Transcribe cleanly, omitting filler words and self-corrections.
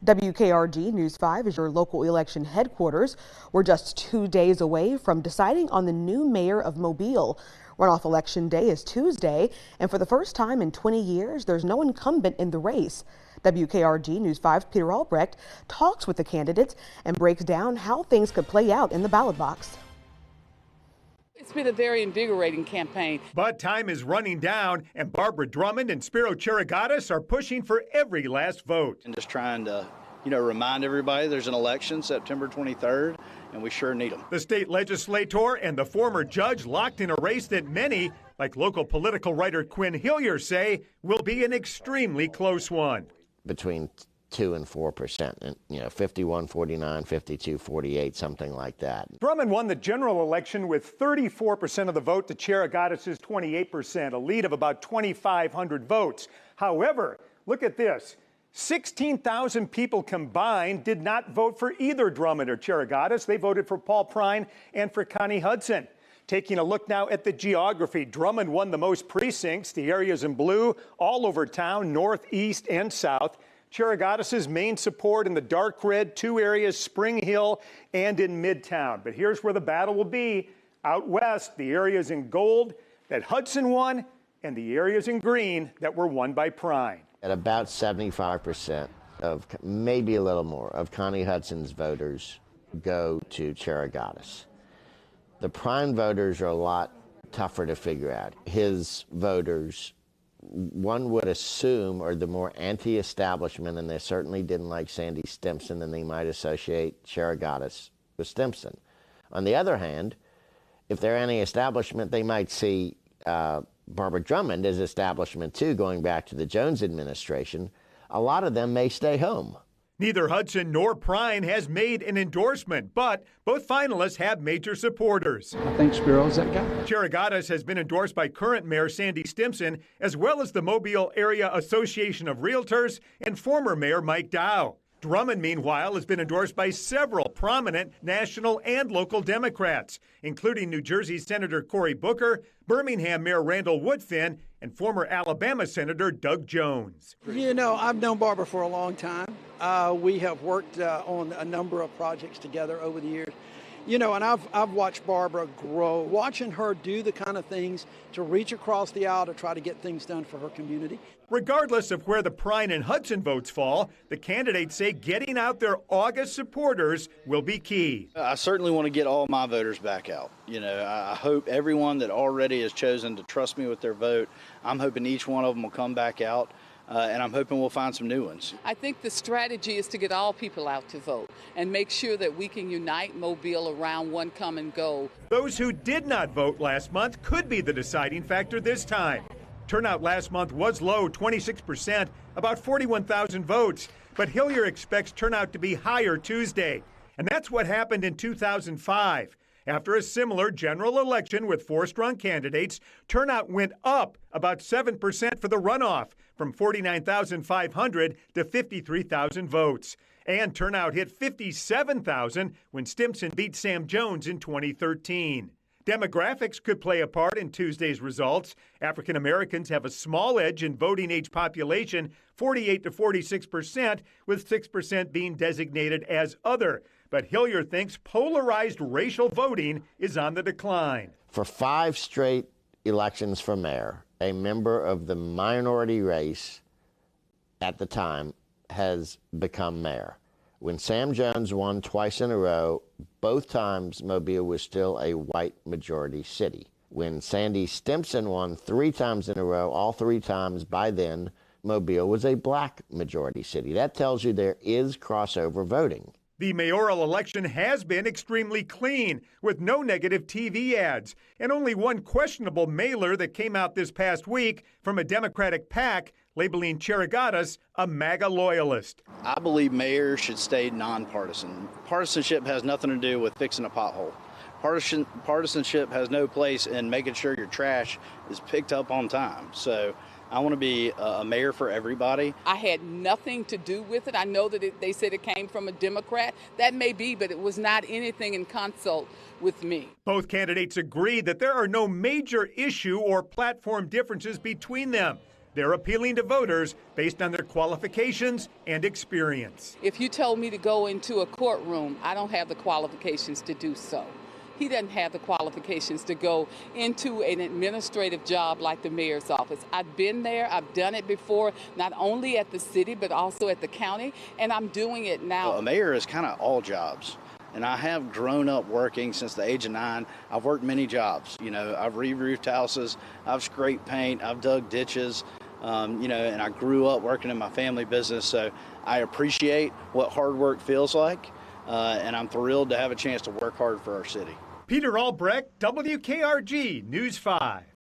WKRG News 5 is your local election headquarters. We're just 2 days away from deciding on the new mayor of Mobile. Runoff election day is Tuesday, and for the first time in 20 years, there's no incumbent in the race. WKRG News 5's Peter Albrecht talks with the candidates and breaks down how things could play out in the ballot box. It's been a very invigorating campaign. But time is running down, and Barbara Drummond and Spiro Cheriogotis are pushing for every last vote. And just trying to, remind everybody there's an election September 23rd, and we sure need them. The state legislator and the former judge locked in a race that many, like local political writer Quinn Hillier, say will be an extremely close one. Between 2 and 4%, and 51-49, 52-48, something like that. Drummond won the general election with 34% of the vote to Cheriogotis' 28%, a lead of about 2,500 votes. However, look at this. 16,000 people combined did not vote for either Drummond or Cheriogotis. They voted for Paul Prine and for Connie Hudson. Taking a look now at the geography, Drummond won the most precincts, the areas in blue, all over town, north, east, and south. Cheriogotis' main support in the dark red, 2 areas, Spring Hill and in Midtown. But here's where the battle will be. Out west, the areas in gold that Hudson won and the areas in green that were won by Prine. At about 75% of, maybe a little more, of Connie Hudson's voters go to Cheriogotis. The Prine voters are a lot tougher to figure out. His voters, one would assume, are the more anti-establishment, and they certainly didn't like Sandy Stimpson, and they might associate Cheriogotis with Stimpson. On the other hand, if they're anti-establishment, they might see Barbara Drummond as establishment too, going back to the Jones administration. A lot of them may stay home. Neither Hudson nor Prine has made an endorsement, but both finalists have major supporters. I think Spiro's that guy. Cheriogotis has been endorsed by current Mayor Sandy Stimpson, as well as the Mobile Area Association of Realtors and former Mayor Mike Dow. Drummond, meanwhile, has been endorsed by several prominent national and local Democrats, including New Jersey Senator Cory Booker, Birmingham Mayor Randall Woodfin, and former Alabama Senator Doug Jones. I've known Barbara for a long time. We have worked on a number of projects together over the years. And I've watched Barbara grow, watching her do the kind of things to reach across the aisle to try to get things done for her community. Regardless of where the Prine and Hudson votes fall, the candidates say getting out their August supporters will be key. I certainly want to get all my voters back out. I hope everyone that already has chosen to trust me with their vote, I'm hoping each one of them will come back out. And I'm hoping we'll find some new ones. I think the strategy is to get all people out to vote and make sure that we can unite Mobile around one common goal. Those who did not vote last month could be the deciding factor this time. Turnout last month was low, 26%, about 41,000 votes. But Hillier expects turnout to be higher Tuesday. And that's what happened in 2005. After a similar general election with 4 strong candidates, turnout went up about 7% for the runoff, from 49,500 to 53,000 votes. And turnout hit 57,000 when Stimpson beat Sam Jones in 2013. Demographics could play a part in Tuesday's results. African Americans have a small edge in voting age population, 48 to 46%, with 6% being designated as other. But Hillier thinks polarized racial voting is on the decline. For 5 straight elections for mayor, a member of the minority race at the time has become mayor. When Sam Jones won twice in a row, both times Mobile was still a white majority city. When Sandy Stimpson won 3 times in a row, all 3 times by then, Mobile was a black majority city. That tells you there is crossover voting. The mayoral election has been extremely clean, with no negative TV ads, and only one questionable mailer that came out this past week from a Democratic PAC labeling Cheriogotis a MAGA loyalist. I believe mayors should stay nonpartisan. Partisanship has nothing to do with fixing a pothole. Partisanship has no place in making sure your trash is picked up on time. So I want to be a mayor for everybody. I had nothing to do with it. I know that they said it came from a Democrat. That may be, but it was not anything in consult with me. Both candidates agree that there are no major issue or platform differences between them. They're appealing to voters based on their qualifications and experience. If you told me to go into a courtroom, I don't have the qualifications to do so. He doesn't have the qualifications to go into an administrative job like the mayor's office. I've been there, I've done it before, not only at the city, but also at the county, and I'm doing it now. A mayor is kind of all jobs. And I have grown up working since the age of 9. I've worked many jobs. You know, I've re-roofed houses, I've scraped paint, I've dug ditches, you know, and I grew up working in my family business. So I appreciate what hard work feels like, and I'm thrilled to have a chance to work hard for our city. Peter Albrecht, WKRG News 5.